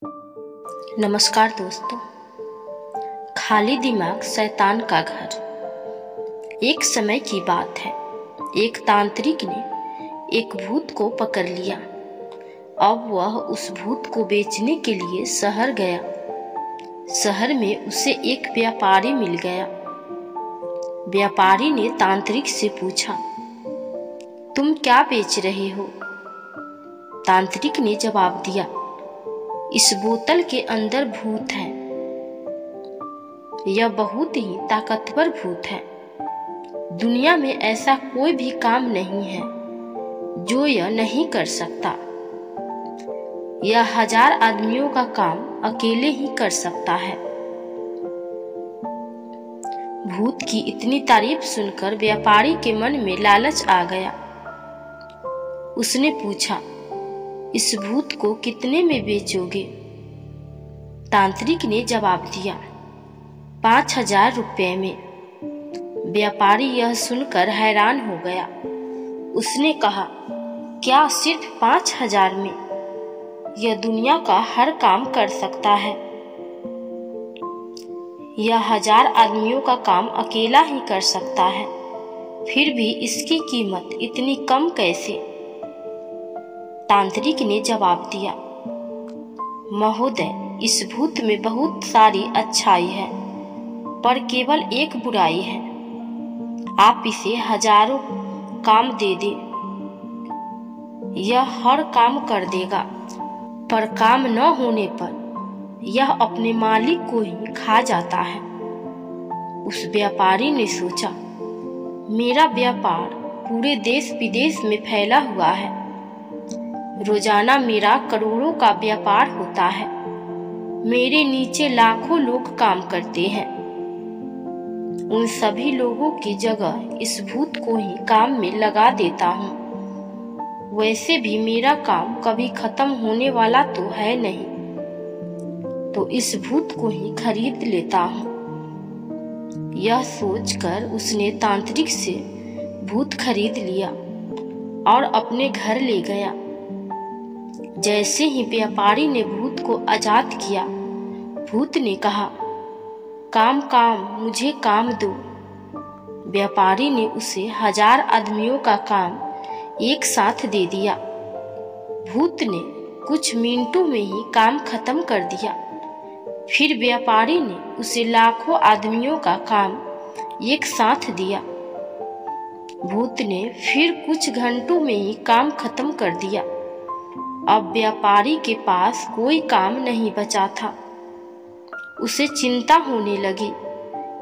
नमस्कार दोस्तों। खाली दिमाग शैतान का घर। एक समय की बात है, एक तांत्रिक ने एक भूत को पकड़ लिया। अब वह उस भूत को बेचने के लिए शहर गया। शहर में उसे एक व्यापारी मिल गया। व्यापारी ने तांत्रिक से पूछा, तुम क्या बेच रहे हो? तांत्रिक ने जवाब दिया, इस बोतल के अंदर भूत है। यह बहुत ही ताकतवर भूत है। दुनिया में ऐसा कोई भी काम नहीं है जो यह नहीं कर सकता। यह 1000 आदमियों का काम अकेले ही कर सकता है। भूत की इतनी तारीफ सुनकर व्यापारी के मन में लालच आ गया। उसने पूछा, इस भूत को कितने में बेचोगे? तांत्रिक ने जवाब दिया, 5000 रुपये में। व्यापारी यह सुनकर हैरान हो गया। उसने कहा, क्या सिर्फ 5000 में? यह दुनिया का हर काम कर सकता है। यह 1000 आदमियों का काम अकेला ही कर सकता है, फिर भी इसकी कीमत इतनी कम कैसे? तांत्रिक ने जवाब दिया, महोदय, इस भूत में बहुत सारी अच्छाई है, पर केवल एक बुराई है। आप इसे 1000 काम दे दे, यह हर काम कर देगा, पर काम न होने पर यह अपने मालिक को ही खा जाता है। उस व्यापारी ने सोचा, मेरा व्यापार पूरे देश विदेश में फैला हुआ है। रोजाना मेरा करोड़ों का व्यापार होता है। मेरे नीचे लाखों लोग काम करते हैं। उन सभी लोगों की जगह इस भूत को ही काम में लगा देता हूँ। वैसे भी मेरा काम कभी खत्म होने वाला तो है नहीं, तो इस भूत को ही खरीद लेता हूँ। यह सोचकर उसने तांत्रिक से भूत खरीद लिया और अपने घर ले गया। जैसे ही व्यापारी ने भूत को आजाद किया, भूत ने कहा, काम काम, मुझे काम दो। व्यापारी ने उसे 1000 आदमियों का काम एक साथ दे दिया। भूत ने कुछ मिनटों में ही काम खत्म कर दिया। फिर व्यापारी ने उसे लाखों आदमियों का काम एक साथ दिया। भूत ने फिर कुछ घंटों में ही काम खत्म कर दिया। अब व्यापारी के पास कोई काम नहीं बचा था। उसे चिंता होने लगी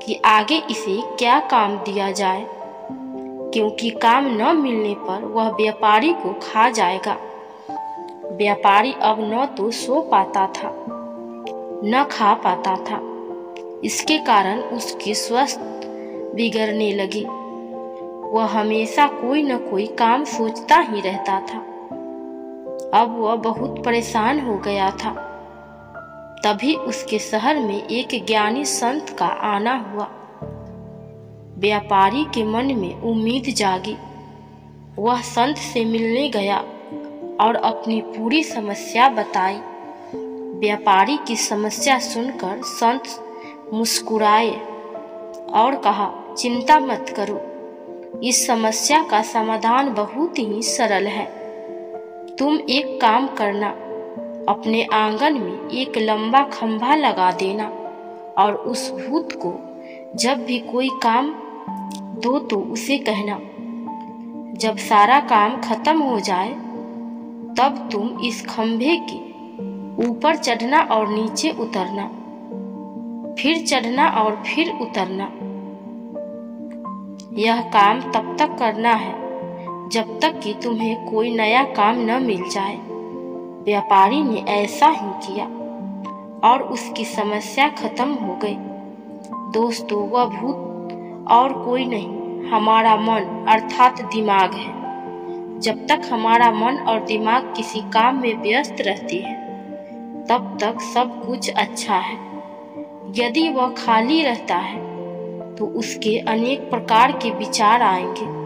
कि आगे इसे क्या काम दिया जाए, क्योंकि काम न मिलने पर वह व्यापारी को खा जाएगा। व्यापारी अब न तो सो पाता था, न खा पाता था। इसके कारण उसकी स्वास्थ्य बिगड़ने लगी। वह हमेशा कोई न कोई काम सोचता ही रहता था। अब वह बहुत परेशान हो गया था। तभी उसके शहर में एक ज्ञानी संत का आना हुआ। व्यापारी के मन में उम्मीद जागी। वह संत से मिलने गया और अपनी पूरी समस्या बताई। व्यापारी की समस्या सुनकर संत मुस्कुराए और कहा, चिंता मत करो, इस समस्या का समाधान बहुत ही सरल है। तुम एक काम करना, अपने आंगन में एक लंबा खंभा लगा देना और उस भूत को जब भी कोई काम दो तो उसे कहना, जब सारा काम खत्म हो जाए तब तुम इस खंभे के ऊपर चढ़ना और नीचे उतरना, फिर चढ़ना और फिर उतरना। यह काम तब तक करना है जब तक कि तुम्हें कोई नया काम न मिल जाए। व्यापारी ने ऐसा ही किया और उसकी समस्या खत्म हो गई। दोस्तों, वह भूत और कोई नहीं, हमारा मन अर्थात दिमाग है। जब तक हमारा मन और दिमाग किसी काम में व्यस्त रहते हैं, तब तक सब कुछ अच्छा है। यदि वह खाली रहता है तो उसके अनेक प्रकार के विचार आएंगे।